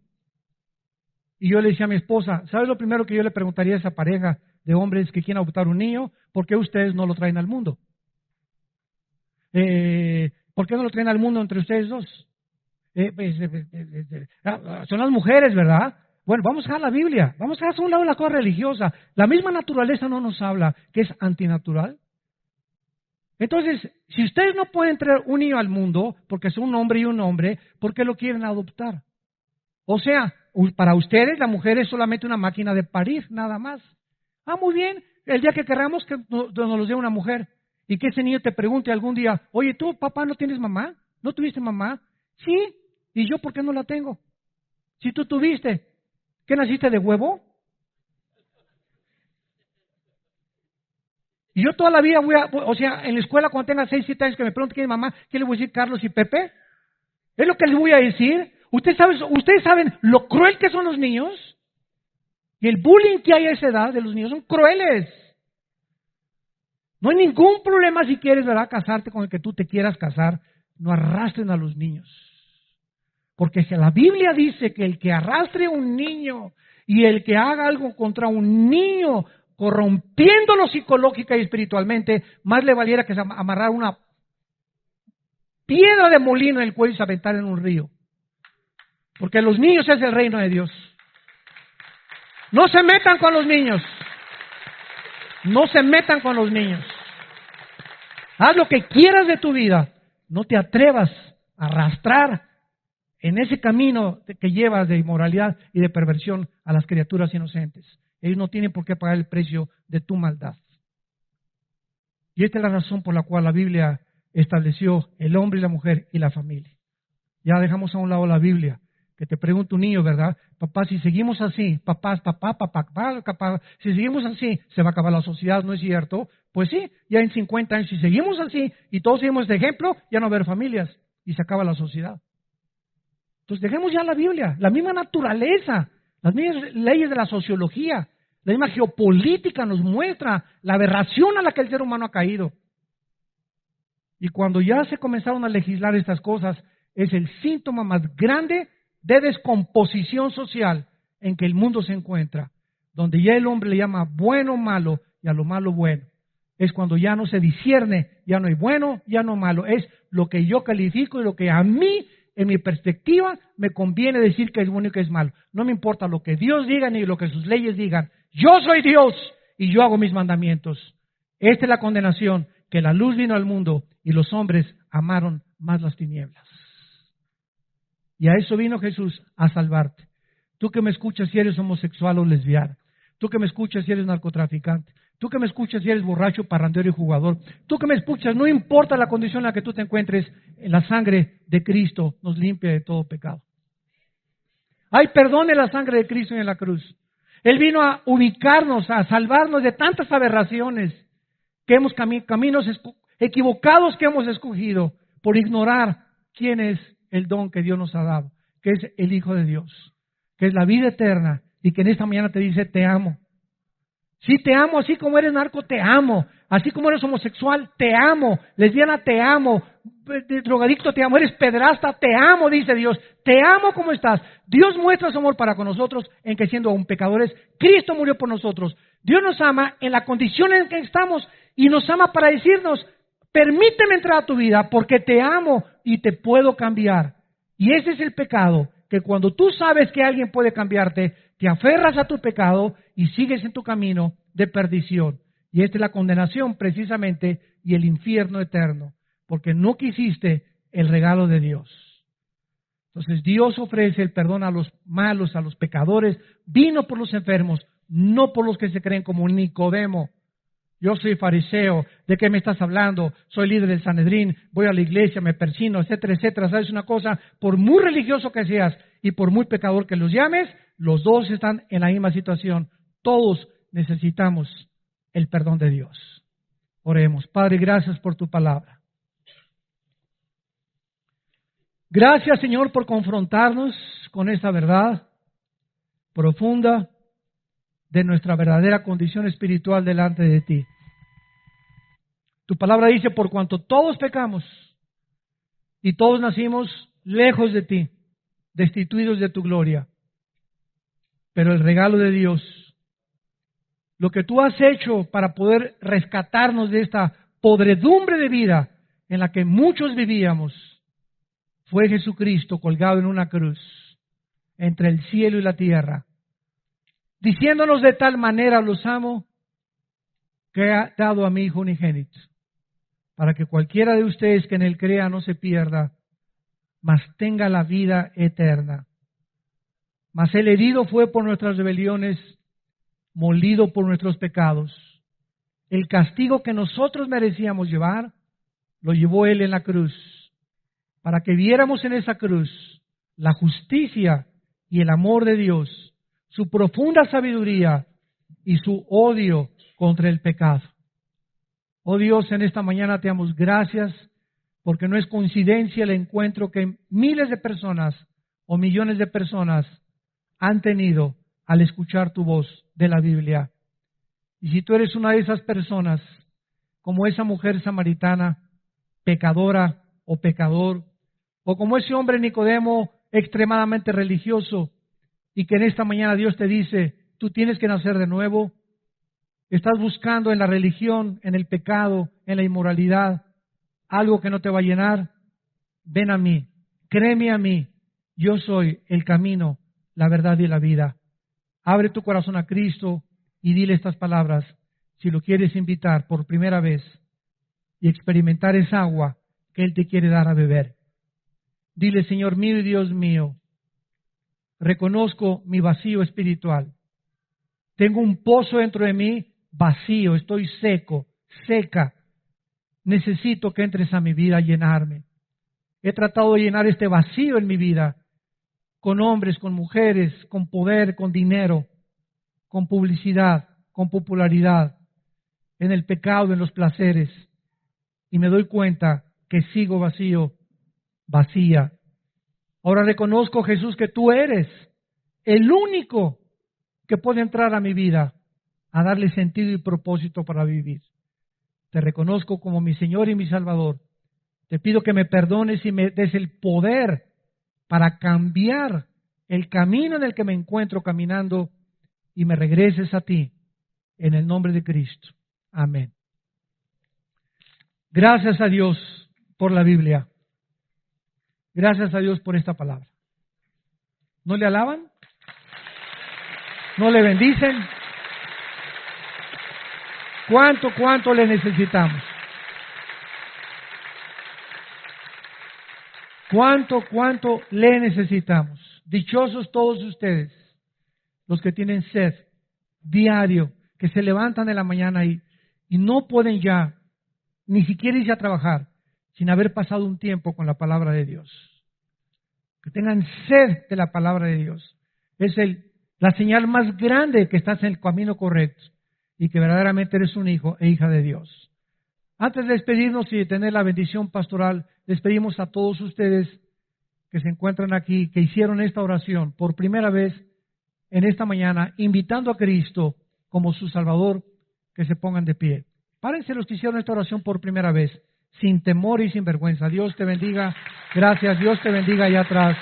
Y yo le decía a mi esposa, ¿sabes lo primero que yo le preguntaría a esa pareja de hombres que quieren adoptar un niño? ¿Por qué ustedes no lo traen al mundo? ¿Por qué no lo traen al mundo entre ustedes dos? Son las mujeres, ¿verdad? Bueno, vamos a dejar la Biblia, vamos a dejar a un lado la cosa religiosa. La misma naturaleza no nos habla que es antinatural. Entonces, si ustedes no pueden traer un niño al mundo, porque son un hombre y un hombre, ¿por qué lo quieren adoptar? O sea, para ustedes la mujer es solamente una máquina de parir, nada más. Ah, muy bien, el día que queramos que nos los dé una mujer y que ese niño te pregunte algún día, oye, ¿tú, papá, no tienes mamá? ¿No tuviste mamá? Sí, ¿y yo por qué no la tengo? Si tú tuviste, ¿qué naciste de huevo? Y yo toda la vida o sea, en la escuela cuando tenga 6, 7 años que me pregunten quién es mamá, ¿qué le voy a decir, Carlos y Pepe? Es lo que les voy a decir. Ustedes saben lo cruel que son los niños. Y el bullying que hay a esa edad de los niños son crueles. No hay ningún problema si quieres, ¿verdad?, casarte con el que tú te quieras casar. No arrastren a los niños. Porque si la Biblia dice que el que arrastre a un niño y el que haga algo contra un niño, corrompiéndolo psicológica y espiritualmente, más le valiera que amarrar una piedra de molino en el cuello y se aventar en un río. Porque los niños es el reino de Dios. No se metan con los niños. No se metan con los niños. Haz lo que quieras de tu vida. No te atrevas a arrastrar en ese camino que llevas de inmoralidad y de perversión a las criaturas inocentes. Ellos no tienen por qué pagar el precio de tu maldad. Y esta es la razón por la cual la Biblia estableció el hombre y la mujer y la familia. Ya dejamos a un lado la Biblia. Que te pregunta un niño, ¿verdad? Papá, si seguimos así, papá, si seguimos así, se va a acabar la sociedad, ¿no es cierto? Pues sí, ya en 50 años, si seguimos así y todos seguimos este ejemplo, ya no va a haber familias y se acaba la sociedad. Entonces dejemos ya la Biblia, la misma naturaleza, las mismas leyes de la sociología, la misma geopolítica nos muestra la aberración a la que el ser humano ha caído. Y cuando ya se comenzaron a legislar estas cosas, es el síntoma más grande de descomposición social en que el mundo se encuentra, donde ya el hombre le llama bueno malo y a lo malo bueno. Es cuando ya no se discierne, ya no hay bueno, ya no malo, es lo que yo califico y lo que a mí, en mi perspectiva, me conviene decir que es bueno y que es malo. No me importa lo que Dios diga ni lo que sus leyes digan. Yo soy Dios y yo hago mis mandamientos. Esta es la condenación, que la luz vino al mundo y los hombres amaron más las tinieblas. Y a eso vino Jesús, a salvarte. Tú que me escuchas si eres homosexual o lesbiana. Tú que me escuchas si eres narcotraficante. Tú que me escuchas si eres borracho, parrandero y jugador. Tú que me escuchas, no importa la condición en la que tú te encuentres, la sangre de Cristo nos limpia de todo pecado. Hay perdón en la sangre de Cristo y en la cruz. Él vino a ubicarnos, a salvarnos de tantas aberraciones que hemos caminos equivocados que hemos escogido por ignorar quién es el don que Dios nos ha dado, que es el Hijo de Dios, que es la vida eterna y que en esta mañana te dice te amo. Sí, te amo, así como eres narco, te amo. Así como eres homosexual, te amo. Lesbiana, te amo. Drogadicto, te amo. Eres pedrasta, te amo, dice Dios. Te amo como estás. Dios muestra su amor para con nosotros en que siendo aún pecadores, Cristo murió por nosotros. Dios nos ama en la condición en que estamos y nos ama para decirnos, permíteme entrar a tu vida porque te amo y te puedo cambiar. Y ese es el pecado, que cuando tú sabes que alguien puede cambiarte, te aferras a tu pecado y sigues en tu camino de perdición. Y esta es la condenación precisamente y el infierno eterno, porque no quisiste el regalo de Dios. Entonces Dios ofrece el perdón a los malos, a los pecadores, vino por los enfermos, no por los que se creen como Nicodemo. Yo soy fariseo, ¿de qué me estás hablando? Soy líder del Sanedrín, voy a la iglesia, me persino, etcétera, etcétera. ¿Sabes una cosa? Por muy religioso que seas y por muy pecador que los llames, los dos están en la misma situación. Todos necesitamos el perdón de Dios. Oremos. Padre, gracias por tu palabra. Gracias, Señor, por confrontarnos con esta verdad profunda de nuestra verdadera condición espiritual delante de ti. Tu palabra dice, por cuanto todos pecamos y todos nacimos lejos de ti, destituidos de tu gloria. Pero el regalo de Dios, lo que tú has hecho para poder rescatarnos de esta podredumbre de vida en la que muchos vivíamos, fue Jesucristo colgado en una cruz entre el cielo y la tierra, diciéndonos de tal manera los amo, que ha dado a mi Hijo unigénito, para que cualquiera de ustedes que en él crea no se pierda, mas tenga la vida eterna. Mas el herido fue por nuestras rebeliones, molido por nuestros pecados. El castigo que nosotros merecíamos llevar, lo llevó él en la cruz, para que viéramos en esa cruz la justicia y el amor de Dios, su profunda sabiduría y su odio contra el pecado. Oh Dios, en esta mañana te damos gracias, porque no es coincidencia el encuentro que miles de personas o millones de personas han tenido al escuchar tu voz de la Biblia. Y si tú eres una de esas personas, como esa mujer samaritana, pecadora o pecador, o como ese hombre Nicodemo, extremadamente religioso, y que en esta mañana Dios te dice, tú tienes que nacer de nuevo, estás buscando en la religión, en el pecado, en la inmoralidad, algo que no te va a llenar, ven a mí, créeme a mí, yo soy el camino, la verdad y la vida. Abre tu corazón a Cristo y dile estas palabras, si lo quieres invitar por primera vez y experimentar esa agua que Él te quiere dar a beber. Dile, Señor mío y Dios mío, reconozco mi vacío espiritual. Tengo un pozo dentro de mí vacío, estoy seco, seca. Necesito que entres a mi vida a llenarme. He tratado de llenar este vacío en mi vida con hombres, con mujeres, con poder, con dinero, con publicidad, con popularidad, en el pecado, en los placeres. Y me doy cuenta que sigo vacío, vacía. Ahora reconozco, Jesús, que tú eres el único que puede entrar a mi vida a darle sentido y propósito para vivir. Te reconozco como mi Señor y mi Salvador. Te pido que me perdones y me des el poder para cambiar el camino en el que me encuentro caminando y me regreses a ti en el nombre de Cristo. Amén. Gracias a Dios por la Biblia. Gracias a Dios por esta palabra. ¿No le alaban? ¿No le bendicen? ¿Cuánto le necesitamos? ¿Cuánto le necesitamos? Dichosos todos ustedes, los que tienen sed diario, que se levantan en la mañana y no pueden ya ni siquiera irse a trabajar sin haber pasado un tiempo con la palabra de Dios. Que tengan sed de la palabra de Dios. Es la señal más grande que estás en el camino correcto y que verdaderamente eres un hijo e hija de Dios. Antes de despedirnos y de tener la bendición pastoral, les pedimos a todos ustedes que se encuentran aquí, que hicieron esta oración por primera vez en esta mañana, invitando a Cristo como su Salvador, que se pongan de pie. Párense los que hicieron esta oración por primera vez, sin temor y sin vergüenza. Dios te bendiga. Gracias. Dios te bendiga allá atrás.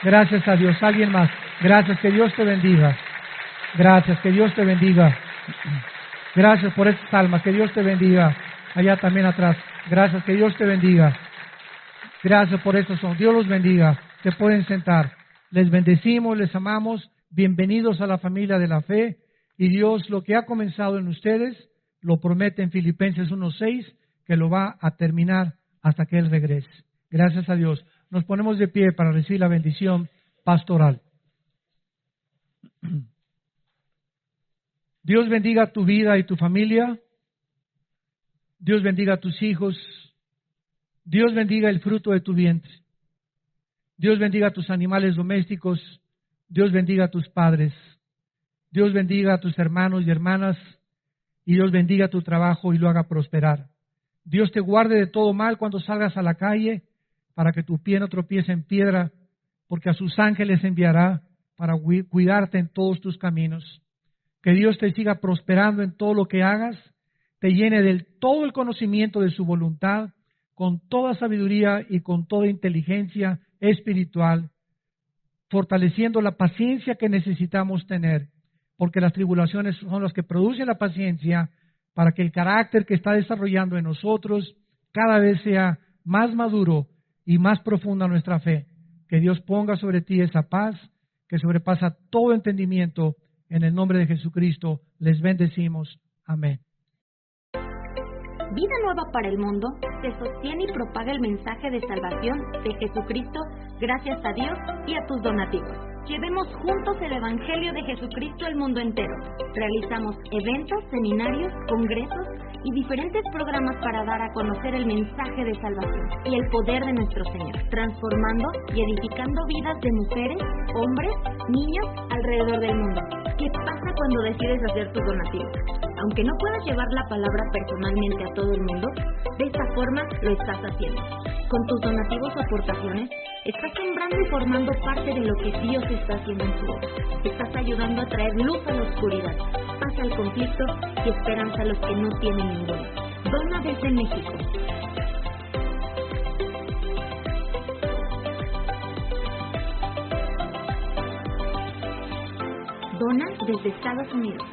Gracias a Dios. Alguien más. Gracias. Que Dios te bendiga. Gracias. Que Dios te bendiga. Gracias por estas almas. Que Dios te bendiga. Allá también atrás. Gracias. Que Dios te bendiga. Gracias por estos son. Dios los bendiga. Se pueden sentar. Les bendecimos, les amamos. Bienvenidos a la familia de la fe. Y Dios lo que ha comenzado en ustedes lo promete en Filipenses 1:6 que lo va a terminar hasta que Él regrese. Gracias a Dios. Nos ponemos de pie para recibir la bendición pastoral. Dios bendiga tu vida y tu familia. Dios bendiga a tus hijos. Dios bendiga el fruto de tu vientre. Dios bendiga a tus animales domésticos. Dios bendiga a tus padres. Dios bendiga a tus hermanos y hermanas. Y Dios bendiga tu trabajo y lo haga prosperar. Dios te guarde de todo mal cuando salgas a la calle, para que tu pie no tropiece en piedra, porque a sus ángeles enviará para cuidarte en todos tus caminos. Que Dios te siga prosperando en todo lo que hagas, te llene del todo el conocimiento de su voluntad, con toda sabiduría y con toda inteligencia espiritual, fortaleciendo la paciencia que necesitamos tener, porque las tribulaciones son las que producen la paciencia, para que el carácter que está desarrollando en nosotros cada vez sea más maduro y más profunda nuestra fe. Que Dios ponga sobre ti esa paz que sobrepasa todo entendimiento En el nombre de Jesucristo les bendecimos. Amén. Vida Nueva para el Mundo se sostiene y propaga el mensaje de salvación de Jesucristo gracias a Dios y a tus donativos. Llevemos juntos el Evangelio de Jesucristo al mundo entero. Realizamos eventos, seminarios, congresos y diferentes programas para dar a conocer el mensaje de salvación y el poder de nuestro Señor, transformando y edificando vidas de mujeres, hombres, niños alrededor del mundo. ¿Qué pasa cuando decides hacer tus donativos? Aunque no puedas llevar la palabra personalmente a todo el mundo, de esta forma lo estás haciendo. Con tus donativos o aportaciones, estás sembrando y formando parte de lo que Dios está haciendo en su obra. Estás ayudando a traer luz a la oscuridad, paz al conflicto y esperanza a los que no tienen ninguno. Dona desde México. Dona desde Estados Unidos.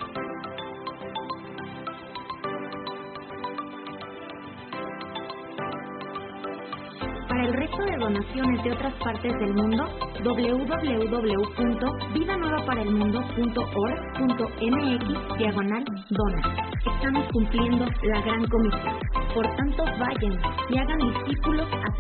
Para el resto de donaciones de otras partes del mundo, www.vidanuevaparelmundo.org.mx/dona. Estamos cumpliendo la gran comisión. Por tanto, vayan y hagan discípulos a